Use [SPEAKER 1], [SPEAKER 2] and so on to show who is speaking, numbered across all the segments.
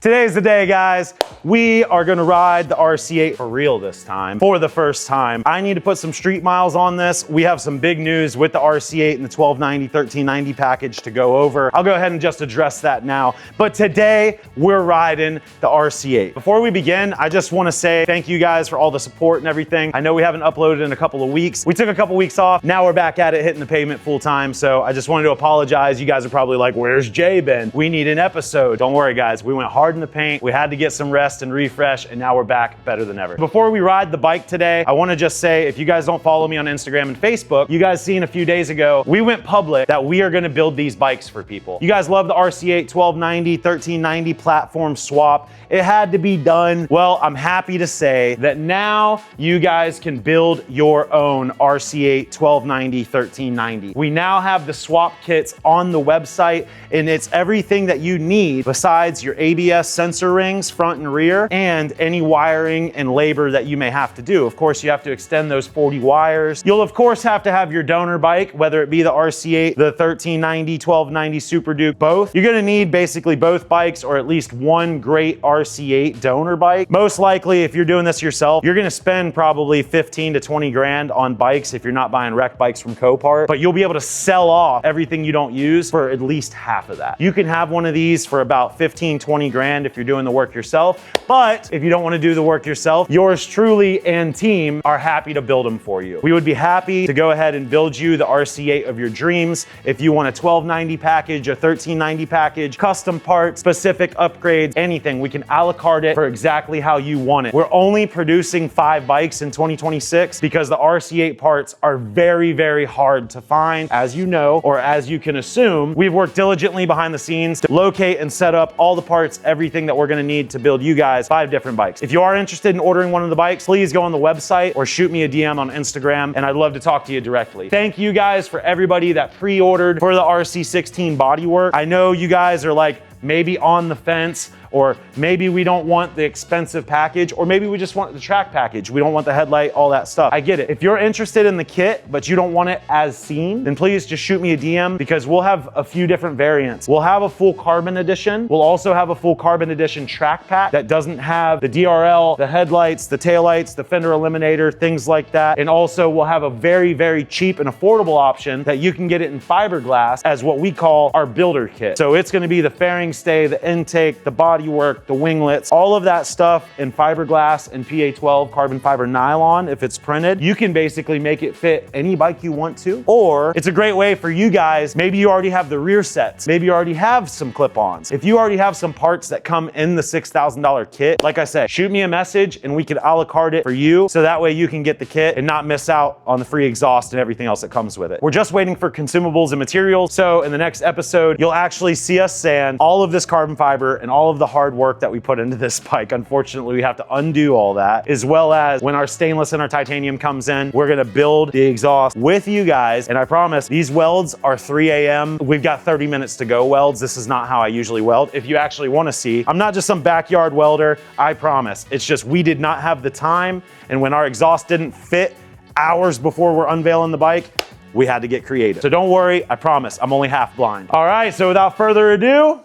[SPEAKER 1] Today's the day, guys. We are gonna ride the RC8 for real this time, for the first time. I need to put some street miles on this. We have some big news with the RC8 and the 1290, 1390 package to go over. I'll go ahead and just address that now. But today, we're riding the RC8. Before we begin, I just wanna say thank you guys for all the support and everything. I know we haven't uploaded in a couple of weeks. We took a couple weeks off. Now we're back at it, hitting the pavement full time. So I just wanted to apologize. You guys are probably like, where's Jay been? We need an episode. Don't worry, guys. We went hard in the paint. We had to get some rest and refresh, and now we're back better than ever. Before we ride the bike today, I want to just say, if you guys don't follow me on Instagram and Facebook, you guys seen a few days ago, we went public that we are going to build these bikes for people. You guys love the RC8 1290, 1390 platform swap. It had to be done. Well, I'm happy to say that now you guys can build your own RC8 1290, 1390. We now have the swap kits on the website, and it's everything that you need besides your ABS sensor rings, front and rear, and any wiring and labor that you may have to do. Of course, you have to extend those 40 wires. You'll of course have to have your donor bike, whether it be the RC8, the 1390, 1290 Super Duke, both. You're gonna need basically both bikes or at least one great RC8 donor bike. Most likely, if you're doing this yourself, you're gonna spend probably 15 to 20 grand on bikes if you're not buying wreck bikes from Copart, but you'll be able to sell off everything you don't use for at least half of that. You can have one of these for about 15, 20 grand if you're doing the work yourself, but if you don't want to do the work yourself, yours truly and team are happy to build them for you. We would be happy to go ahead and build you the RC8 of your dreams. If you want a 1290 package, a 1390 package, custom parts, specific upgrades, anything, we can a la carte it for exactly how you want it. We're only producing 5 bikes in 2026 because the RC8 parts are very, very hard to find. As you know, or as you can assume, we've worked diligently behind the scenes to locate and set up all the parts, everything that we're gonna need to build you guys 5 different bikes. If you are interested in ordering one of the bikes, please go on the website or shoot me a DM on Instagram, and I'd love to talk to you directly. Thank you guys for everybody that pre-ordered for the RC16 bodywork. I know you guys are like, maybe on the fence, or maybe we don't want the expensive package, or maybe we just want the track package. We don't want the headlight, all that stuff. I get it. If you're interested in the kit, but you don't want it as seen, then please just shoot me a DM because we'll have a few different variants. We'll have a full carbon edition. We'll also have a full carbon edition track pack that doesn't have the DRL, the headlights, the taillights, the fender eliminator, things like that. And also we'll have a very, very cheap and affordable option that you can get it in fiberglass as what we call our builder kit. So it's gonna be the fairing stay, the intake, the bodywork, the winglets, all of that stuff in fiberglass and PA12 carbon fiber nylon. If it's printed, you can basically make it fit any bike you want to, or it's a great way for you guys. Maybe you already have the rear sets. Maybe you already have some clip-ons. If you already have some parts that come in the $6,000 kit, like I said, shoot me a message and we can a la carte it for you. So that way you can get the kit and not miss out on the free exhaust and everything else that comes with it. We're just waiting for consumables and materials. So in the next episode, you'll actually see us sand all of this carbon fiber and all of the hard work that we put into this bike. Unfortunately, we have to undo all that, as well as when our stainless and our titanium comes in, we're gonna build the exhaust with you guys. And I promise these welds are 3 a.m. We've got 30 minutes to go welds. This is not how I usually weld. If you actually wanna see, I'm not just some backyard welder, I promise. It's just we did not have the time, and when our exhaust didn't fit hours before we're unveiling the bike, we had to get creative. So don't worry, I promise, I'm only half blind. All right, so without further ado,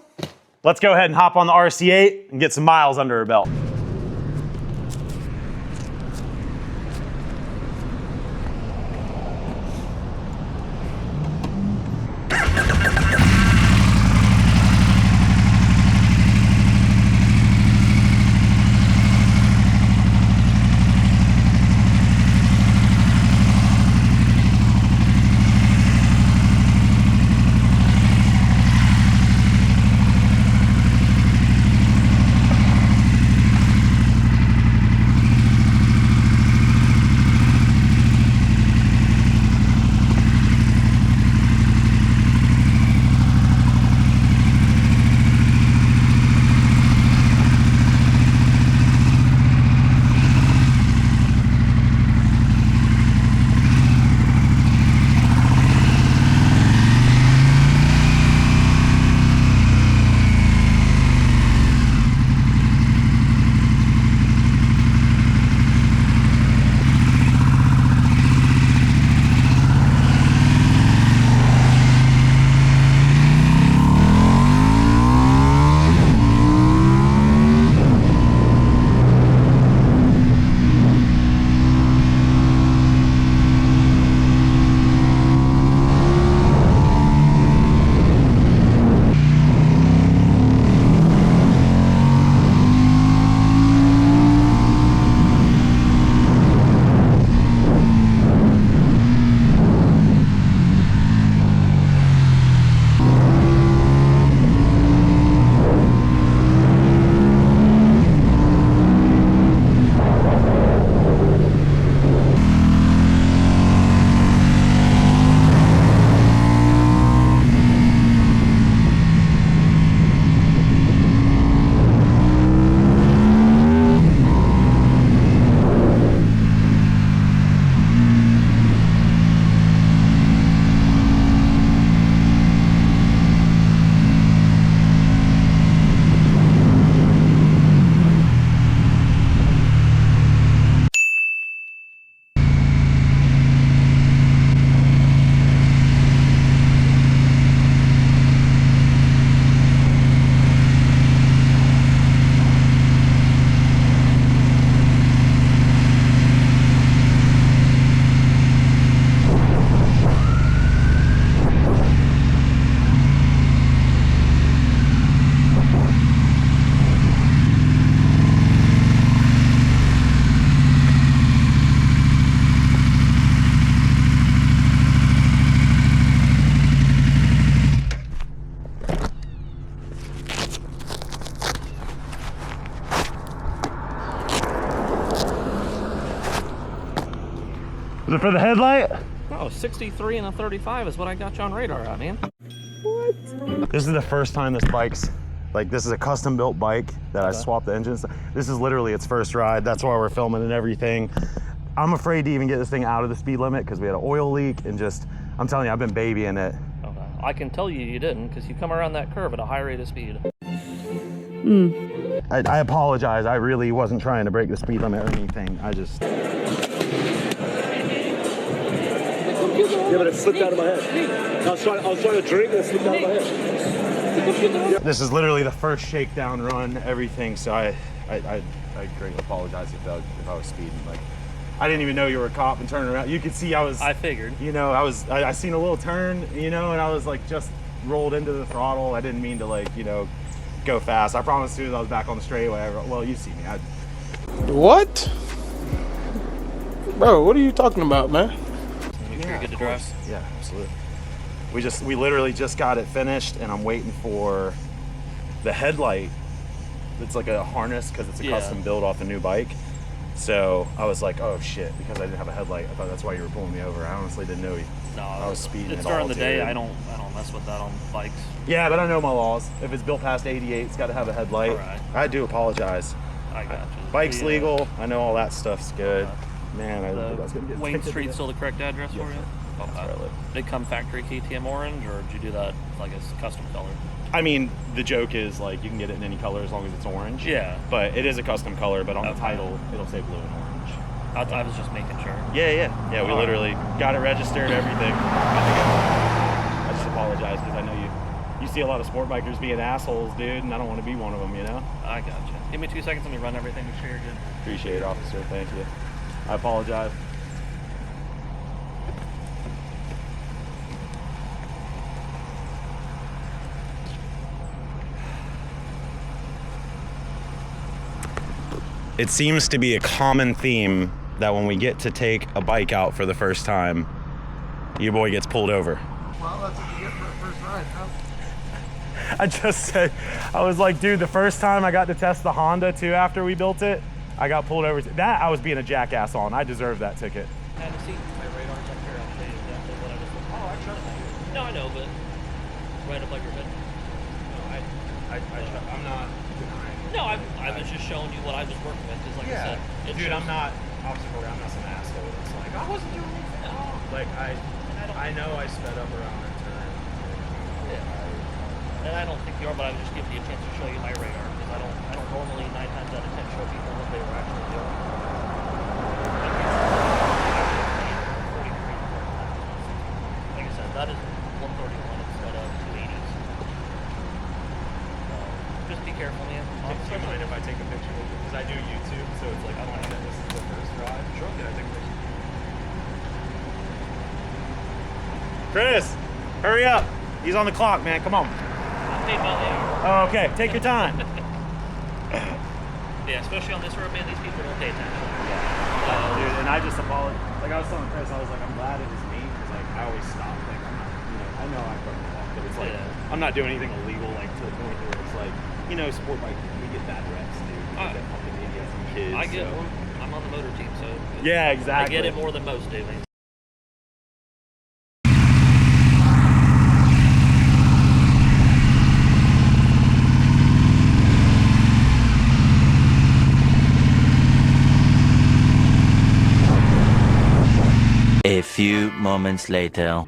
[SPEAKER 1] let's go ahead and hop on the RC8 and get some miles under our belt. Was it for the headlight?
[SPEAKER 2] Oh, 63 and a 35 is what I got you on radar at, man.
[SPEAKER 1] What? This is the first time this bike's, like, this is a custom built bike that I swapped the engines. This is literally its first ride. That's why we're filming and everything. I'm afraid to even get this thing out of the speed limit because we had an oil leak and just, I'm telling you, I've been babying it.
[SPEAKER 2] Okay. I can tell you didn't because you come around that curve at a high rate of speed.
[SPEAKER 1] I apologize. I really wasn't trying to break the speed limit or anything. I just...
[SPEAKER 3] Yeah, but it slipped out of my head. I was trying to drink and it slipped out of my head.
[SPEAKER 1] This is literally the first shakedown run, everything, so I greatly apologize if I was speeding. Like, I didn't even know you were a cop and turning around. You could see I
[SPEAKER 2] figured.
[SPEAKER 1] You know, I seen a little turn, you know, and I was like just rolled into the throttle. I didn't mean to, like, you know, go fast. I promise as soon as I was back on the straightaway, well, you see me.
[SPEAKER 4] What? Bro, what are you talking about, man?
[SPEAKER 2] Make sure you're good to drive.
[SPEAKER 1] Yeah, absolutely. We literally just got it finished, and I'm waiting for the headlight. It's like a harness because it's a custom build off a new bike. So I was like, oh shit, because I didn't have a headlight. I thought that's why you were pulling me over. I honestly didn't know I was speeding.
[SPEAKER 2] It's during the day. I don't mess with that on bikes.
[SPEAKER 1] Yeah, but I know my laws. If it's built past 88, it's got to have a headlight.
[SPEAKER 2] All right.
[SPEAKER 1] I do apologize.
[SPEAKER 2] I got you.
[SPEAKER 1] Bike's legal. I know all that stuff's good. Man, I was gonna get
[SPEAKER 2] Wayne Street's still the correct address for you?
[SPEAKER 1] That's where I live.
[SPEAKER 2] Did it come factory KTM orange, or did you do that like a custom color?
[SPEAKER 1] I mean, the joke is like you can get it in any color as long as it's orange.
[SPEAKER 2] Yeah.
[SPEAKER 1] But it is a custom color, but on the title, it'll say blue and orange.
[SPEAKER 2] I was just making sure.
[SPEAKER 1] Yeah, we literally got it registered, everything. I just apologize because I know you see a lot of sport bikers being assholes, dude, and I don't want to be one of them, you know?
[SPEAKER 2] I got you. Give me 2 seconds, let me run everything, make sure you're good.
[SPEAKER 1] Appreciate it, officer. Thank you. I apologize. It seems to be a common theme that when we get to take a bike out for the first time, your boy gets pulled over.
[SPEAKER 4] Well, that's what you get for the first ride, huh?
[SPEAKER 1] I just said, I was like, dude, the first time I got to test the Honda too after we built it, I got pulled over. That I was being a jackass on. I deserved that ticket.
[SPEAKER 2] I had to see my radar's up here. I'll show you exactly what I was looking for. Oh, I trust you. No, I know, but right up like your head.
[SPEAKER 1] No, I'm not denying.
[SPEAKER 2] No, I was just showing you what I was working with. Because like I said,
[SPEAKER 1] dude, I'm not obstacle. I'm not some asshole. It's like, I wasn't doing anything. Oh. Like, I know I sped up around that turn.
[SPEAKER 2] Yeah. And I don't think you are, but I was just giving you a chance to show you my radar. Because I don't normally 9 times out of 10 show people what they were actually doing. Like I said, that is 131 instead of 280s. Just be careful, man.
[SPEAKER 1] Do you mind if I take a picture of it? Because I do YouTube, so it's like, I don't know that this is the first ride. Sure, can I take a picture? Chris, hurry up. He's on the clock, man. Come on.
[SPEAKER 2] Hey, buddy.
[SPEAKER 1] Oh, okay, take your time.
[SPEAKER 2] Yeah, especially on this road, man, these people don't pay attention.
[SPEAKER 1] Dude, and I just apologize. Like I was telling Chris, I was like, I'm glad it was me because like I always stop. Like I'm not, you know, I know I broke the law, but it's like I'm not doing anything illegal. Like to the point where it's like, you know, sport bike, we get bad reps, dude. We get fucking idiots and kids.
[SPEAKER 2] I get one. I'm on the motor team, so
[SPEAKER 1] yeah, exactly.
[SPEAKER 2] I get it more than most do.
[SPEAKER 5] A few moments later.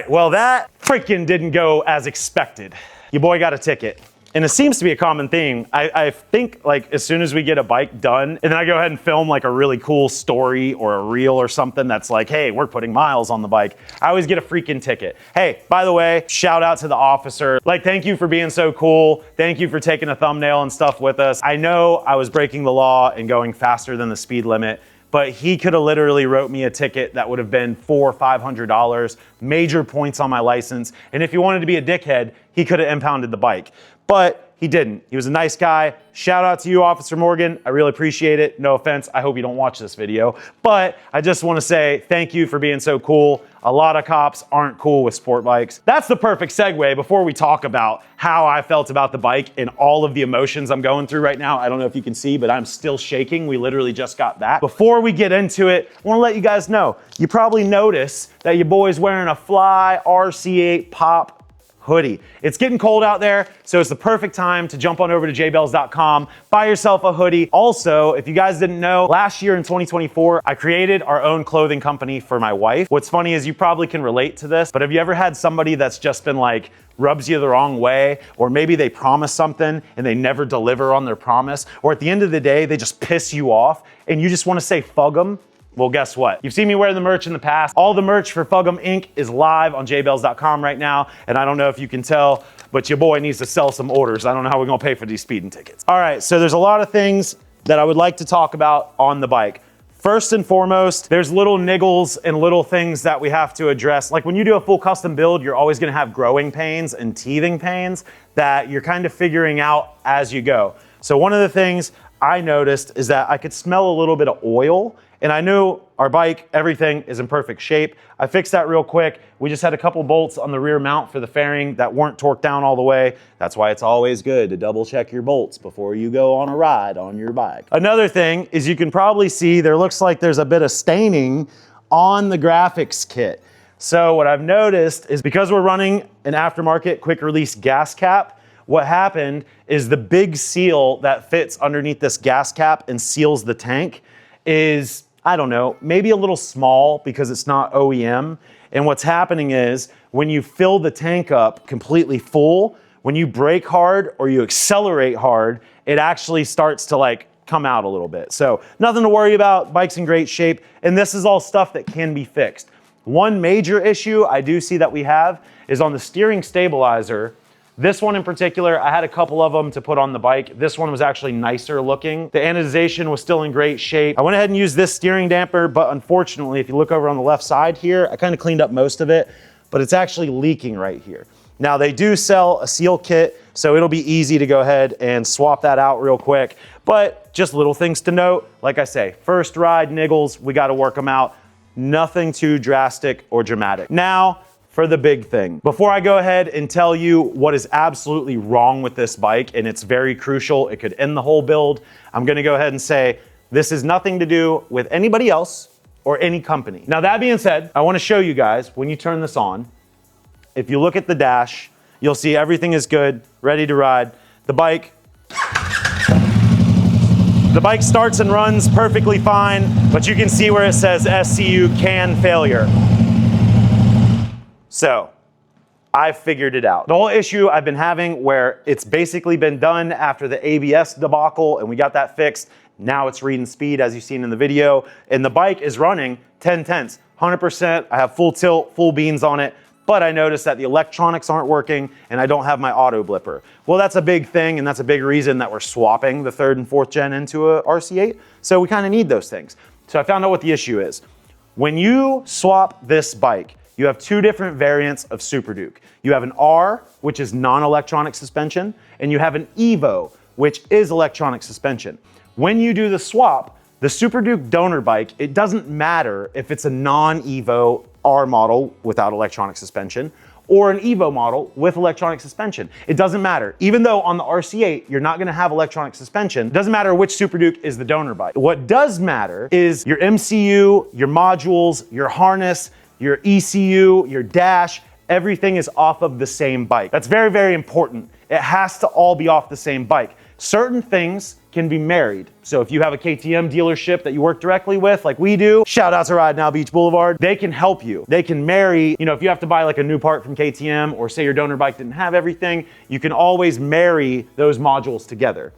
[SPEAKER 1] right, well that freaking didn't go as expected. Your boy got a ticket. And it seems to be a common theme. I think like as soon as we get a bike done, and then I go ahead and film like a really cool story or a reel or something that's like, hey, we're putting miles on the bike, I always get a freaking ticket. Hey, by the way, shout out to the officer. Like, thank you for being so cool. Thank you for taking a thumbnail and stuff with us. I know I was breaking the law and going faster than the speed limit, but he could have literally wrote me a ticket that would have been $400 or $500, major points on my license. And if he wanted to be a dickhead, he could have impounded the bike. But he didn't. He was a nice guy. Shout out to you, Officer Morgan. I really appreciate it. No offense. I hope you don't watch this video. But I just want to say thank you for being so cool. A lot of cops aren't cool with sport bikes. That's the perfect segue before we talk about how I felt about the bike and all of the emotions I'm going through right now. I don't know if you can see, but I'm still shaking. We literally just got back. Before we get into it, I want to let you guys know, you probably notice that your boy's wearing a Fly RC8 Pop hoodie. It's getting cold out there, so it's the perfect time to jump on over to jbells.com, buy yourself a hoodie. Also, if you guys didn't know, last year in 2024, I created our own clothing company for my wife. What's funny is you probably can relate to this, but have you ever had somebody that's just been like, rubs you the wrong way, or maybe they promise something and they never deliver on their promise, or at the end of the day, they just piss you off and you just want to say, fug them? Well, guess what? You've seen me wear the merch in the past. All the merch for Fug'em Inc. is live on jbells.com right now. And I don't know if you can tell, but your boy needs to sell some orders. I don't know how we're gonna pay for these speeding tickets. All right, so there's a lot of things that I would like to talk about on the bike. First and foremost, there's little niggles and little things that we have to address. Like when you do a full custom build, you're always gonna have growing pains and teething pains that you're kind of figuring out as you go. So one of the things I noticed is that I could smell a little bit of oil, and I knew our bike, everything is in perfect shape. I fixed that real quick. We just had a couple bolts on the rear mount for the fairing that weren't torqued down all the way. That's why it's always good to double check your bolts before you go on a ride on your bike. Another thing is you can probably see there looks like there's a bit of staining on the graphics kit. So what I've noticed is because we're running an aftermarket quick release gas cap, what happened is the big seal that fits underneath this gas cap and seals the tank is, I don't know, maybe a little small because it's not OEM. And what's happening is when you fill the tank up completely full, when you brake hard or you accelerate hard, it actually starts to like come out a little bit. So nothing to worry about, bike's in great shape. And this is all stuff that can be fixed. One major issue I do see that we have is on the steering stabilizer. This one in particular, I had a couple of them to put on the bike. This one was actually nicer looking. The anodization was still in great shape. I went ahead and used this steering damper, but unfortunately, if you look over on the left side here, I kind of cleaned up most of it, but it's actually leaking right here. Now they do sell a seal kit, so it'll be easy to go ahead and swap that out real quick. But just little things to note. Like I say, first ride niggles, we gotta work them out. Nothing too drastic or dramatic. Now, for the big thing. Before I go ahead and tell you what is absolutely wrong with this bike, and it's very crucial, it could end the whole build, I'm gonna go ahead and say, this is nothing to do with anybody else or any company. Now that being said, I wanna show you guys, when you turn this on, if you look at the dash, you'll see everything is good, ready to ride. The bike starts and runs perfectly fine, but you can see where it says SCU CAN failure. So, I figured it out. The whole issue I've been having where it's basically been done after the ABS debacle and we got that fixed. Now it's reading speed as you've seen in the video, and the bike is running 10/10, 100%. I have full tilt, full beans on it, but I noticed that the electronics aren't working and I don't have my auto blipper. Well, that's a big thing, and that's a big reason that we're swapping the 3rd and 4th gen into a RC8. So we kind of need those things. So I found out what the issue is. When you swap this bike, you have two different variants of Super Duke. You have an R, which is non-electronic suspension, and you have an Evo, which is electronic suspension. When you do the swap, the Super Duke donor bike, it doesn't matter if it's a non-Evo R model without electronic suspension or an Evo model with electronic suspension. It doesn't matter. Even though on the RC8, you're not gonna have electronic suspension, it doesn't matter which Super Duke is the donor bike. What does matter is your MCU, your modules, your harness, your ECU, your dash, everything is off of the same bike. That's very, very important. It has to all be off the same bike. Certain things can be married. So if you have a KTM dealership that you work directly with, like we do, shout out to Ride Now Beach Boulevard, they can help you. They can marry, you know, if you have to buy like a new part from KTM, or say your donor bike didn't have everything, you can always marry those modules together.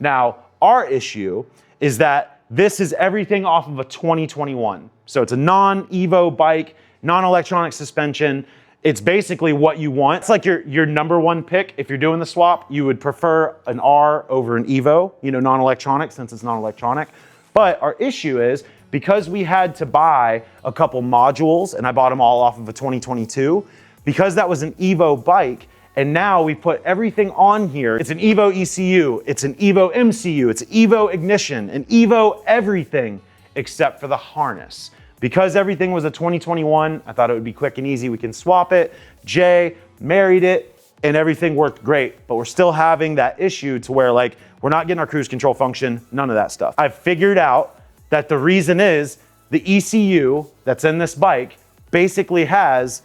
[SPEAKER 1] Now, our issue is that this is everything off of a 2021. So it's a non-Evo bike, non-electronic suspension. It's basically what you want. It's like your number one pick. If you're doing the swap, you would prefer an R over an Evo, you know, non-electronic, since it's non-electronic. But our issue is, because we had to buy a couple modules, and I bought them all off of a 2022, because that was an Evo bike, and now we put everything on here. It's an Evo ECU, it's an Evo MCU, it's Evo ignition, an Evo everything except for the harness. Because everything was a 2021, I thought it would be quick and easy. We can swap it. Jay married it and everything worked great, but we're still having that issue to where like, we're not getting our cruise control function, none of that stuff. I've figured out that the reason is the ECU that's in this bike basically has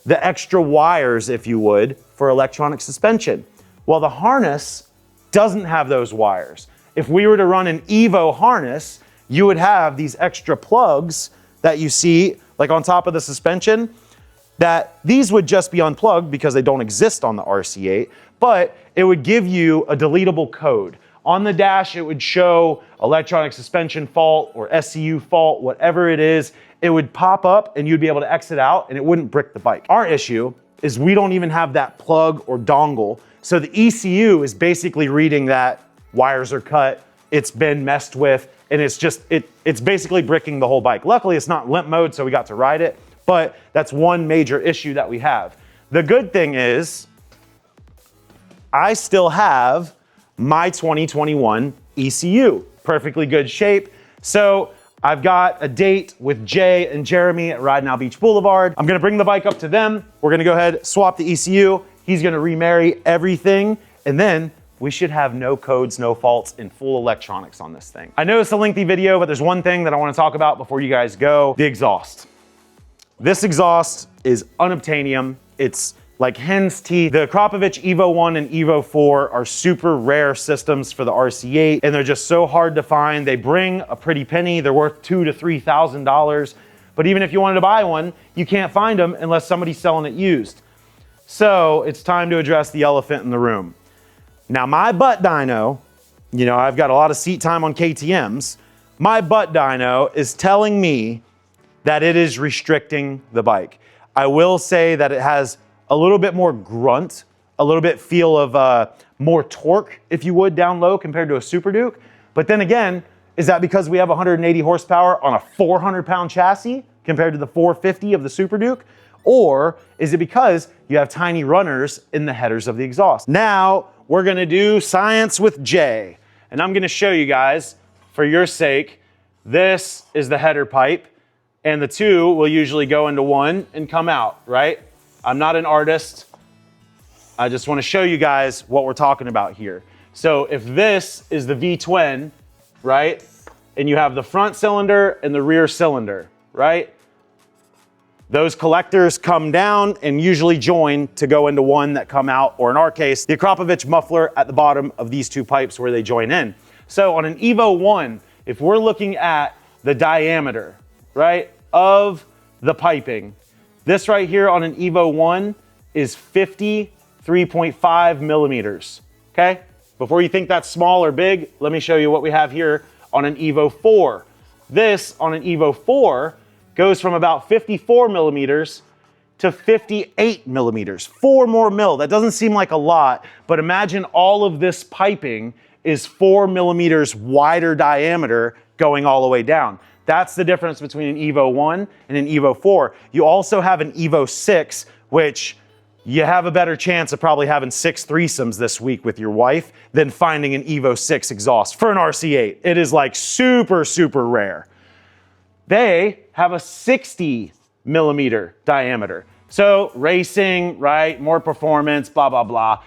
[SPEAKER 1] the extra wires, if you would, for electronic suspension. Well, the harness doesn't have those wires. If we were to run an Evo harness, you would have these extra plugs that you see like on top of the suspension, that these would just be unplugged because they don't exist on the RC8, but it would give you a deletable code. On the dash, it would show electronic suspension fault or SCU fault, whatever it is. It would pop up and you'd be able to exit out and it wouldn't brick the bike. Our issue is we don't even have that plug or dongle. So the ECU is basically reading that wires are cut, it's been messed with, and it's basically bricking the whole bike. Luckily, it's not limp mode, so we got to ride it, but that's one major issue that we have. The good thing is, I still have my 2021 ECU, perfectly good shape. So I've got a date with Jay and Jeremy at Ride Now Beach Boulevard. I'm gonna bring the bike up to them. We're gonna go ahead, swap the ECU. He's gonna remarry everything, and then we should have no codes, no faults, and full electronics on this thing. I know it's a lengthy video, but there's one thing that I wanna talk about before you guys go, the exhaust. This exhaust is unobtainium. It's like hen's teeth. The Krapovich Evo 1 and Evo 4 are super rare systems for the RC8, and they're just so hard to find. They bring a pretty penny. They're worth $2,000 to $3,000. But even if you wanted to buy one, you can't find them unless somebody's selling it used. So it's time to address the elephant in the room. Now my butt dyno, you know, I've got a lot of seat time on KTMs. My butt dyno is telling me that it is restricting the bike. I will say that it has a little bit more grunt, a little bit feel of more torque, if you would, down low compared to a Super Duke. But then again, is that because we have 180 horsepower on a 400-pound chassis compared to the 450 of the Super Duke? Or is it because you have tiny runners in the headers of the exhaust? Now, we're gonna do science with Jay. And I'm gonna show you guys, for your sake, this is the header pipe, and the two will usually go into one and come out, right? I'm not an artist. I just wanna show you guys what we're talking about here. So if this is the V-twin, right? And you have the front cylinder and the rear cylinder, right? Those collectors come down and usually join to go into one that come out, or in our case, the Krapovich muffler at the bottom of these two pipes where they join in. So on an Evo 1, if we're looking at the diameter, right, of the piping, this right here on an Evo 1 is 53.5 millimeters, okay? Before you think that's small or big, let me show you what we have here on an Evo 4. This on an Evo 4 goes from about 54 millimeters to 58 millimeters, 4 more mil. That doesn't seem like a lot, but imagine all of this piping is 4 millimeters wider diameter going all the way down. That's the difference between an Evo 1 and an Evo 4. You also have an Evo 6, which you have a better chance of probably having 6 threesomes this week with your wife than finding an Evo 6 exhaust for an RC8. It is like super, super rare. They have a 60 millimeter diameter. So racing, right, more performance, blah, blah, blah.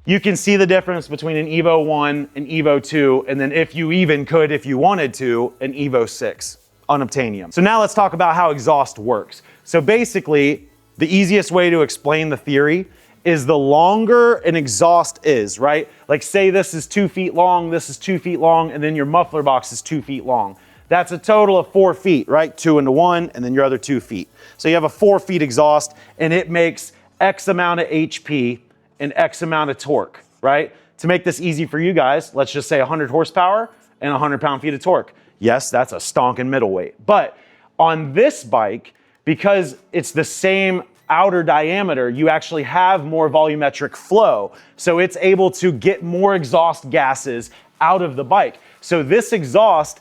[SPEAKER 1] You can see the difference between an Evo 1 and Evo 2, and then if you even could, if you wanted to, an Evo 6, unobtainium. So now let's talk about how exhaust works. So basically, the easiest way to explain the theory is the longer an exhaust is, right? Like say this is 2 feet long, this is 2 feet long, and then your muffler box is 2 feet long. That's a total of 4 feet, right? 2 into 1, and then your other 2 feet. So you have a 4 feet exhaust, and it makes X amount of HP and X amount of torque, right? To make this easy for you guys, let's just say 100 horsepower and 100 pound-feet of torque. Yes, that's a stonking middleweight. But on this bike, because it's the same outer diameter, you actually have more volumetric flow. So it's able to get more exhaust gases out of the bike. So this exhaust,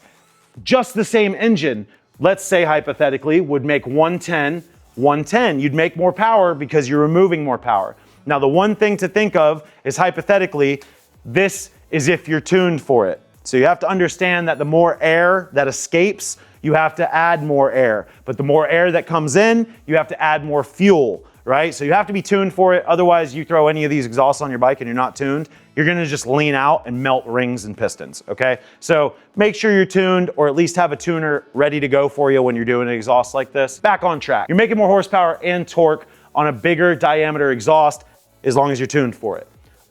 [SPEAKER 1] just the same engine, let's say hypothetically, would make 110, 110. You'd make more power because you're removing more power. Now, the one thing to think of is hypothetically, this is if you're tuned for it. So you have to understand that the more air that escapes, you have to add more air. But the more air that comes in, you have to add more fuel, right? So you have to be tuned for it. Otherwise, you throw any of these exhausts on your bike and you're not tuned, you're gonna just lean out and melt rings and pistons, okay? So make sure you're tuned, or at least have a tuner ready to go for you when you're doing an exhaust like this. Back on track. You're making more horsepower and torque on a bigger diameter exhaust as long as you're tuned for it.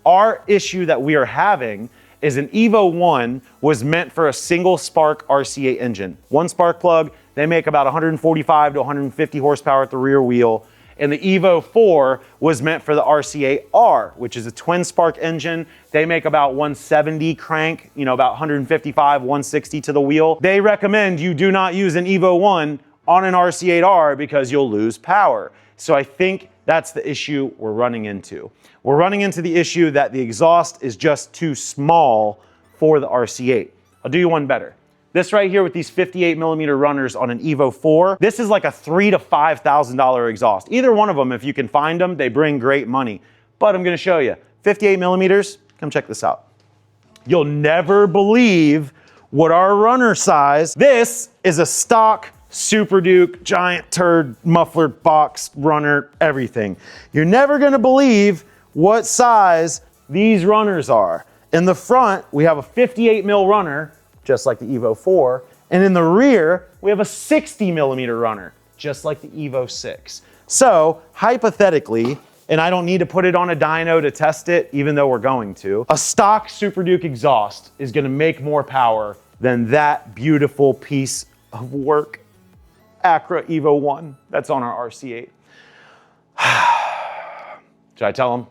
[SPEAKER 1] Our issue that we are having is an Evo 1 was meant for a single spark RC8 engine. One spark plug, they make about 145 to 150 horsepower at the rear wheel. And the Evo 4 was meant for the RC8R, which is a twin spark engine. They make about 170 crank, you know, about 155, 160 to the wheel. They recommend you do not use an Evo 1 on an RC8R because you'll lose power. So I think that's the issue we're running into. We're running into the issue that the exhaust is just too small for the RC8. I'll do you one better. This right here with these 58 millimeter runners on an Evo 4, this is like a $3,000 to $5,000 exhaust. Either one of them, if you can find them, they bring great money. But I'm gonna show you, 58 millimeters, come check this out. You'll never believe what our runner size, this is a stock Super Duke, giant turd, muffler box, runner, everything. You're never gonna believe what size these runners are. In the front, we have a 58 mil runner, just like the Evo 4, and in the rear, we have a 60 millimeter runner, just like the Evo 6. So, hypothetically, and I don't need to put it on a dyno to test it, even though we're going to, a stock Super Duke exhaust is gonna make more power than that beautiful piece of work, Acura Evo 1, that's on our RC8. Should I tell them?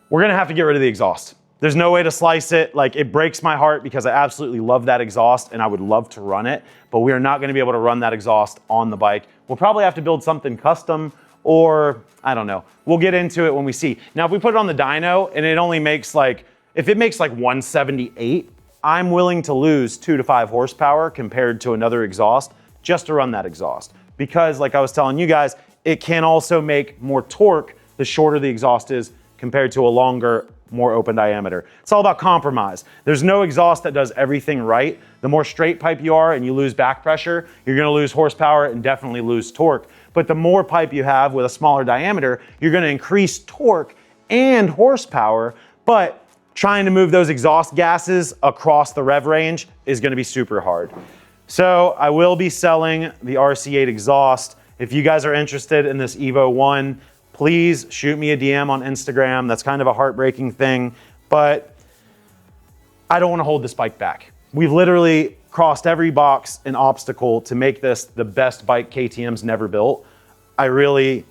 [SPEAKER 1] We're gonna have to get rid of the exhaust. There's no way to slice it. Like, it breaks my heart because I absolutely love that exhaust and I would love to run it, but we are not gonna be able to run that exhaust on the bike. We'll probably have to build something custom, or I don't know. We'll get into it when we see. Now, if we put it on the dyno and it only makes like, if it makes like 178, I'm willing to lose 2 to 5 horsepower compared to another exhaust just to run that exhaust. Because like I was telling you guys, it can also make more torque the shorter the exhaust is compared to a longer, more open diameter. It's all about compromise. There's no exhaust that does everything right. The more straight pipe you are and you lose back pressure, you're gonna lose horsepower and definitely lose torque. But the more pipe you have with a smaller diameter, you're gonna increase torque and horsepower, but trying to move those exhaust gases across the rev range is gonna be super hard. So I will be selling the RC8 exhaust. If you guys are interested in this Evo 1, please shoot me a DM on Instagram. That's kind of a heartbreaking thing, but I don't want to hold this bike back. We've literally crossed every box and obstacle to make this the best bike KTM's never built. We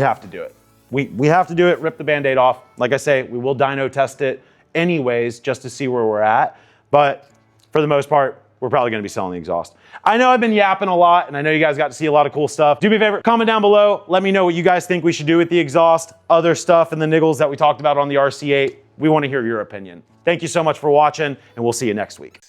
[SPEAKER 1] have to do it. We have to do it, rip the Band-Aid off. Like I say, we will dyno test it anyways, just to see where we're at. But for the most part, we're probably gonna be selling the exhaust. I know I've been yapping a lot, and I know you guys got to see a lot of cool stuff. Do me a favor, comment down below. Let me know what you guys think we should do with the exhaust, other stuff and the niggles that we talked about on the RC8. We want to hear your opinion. Thank you so much for watching, and we'll see you next week.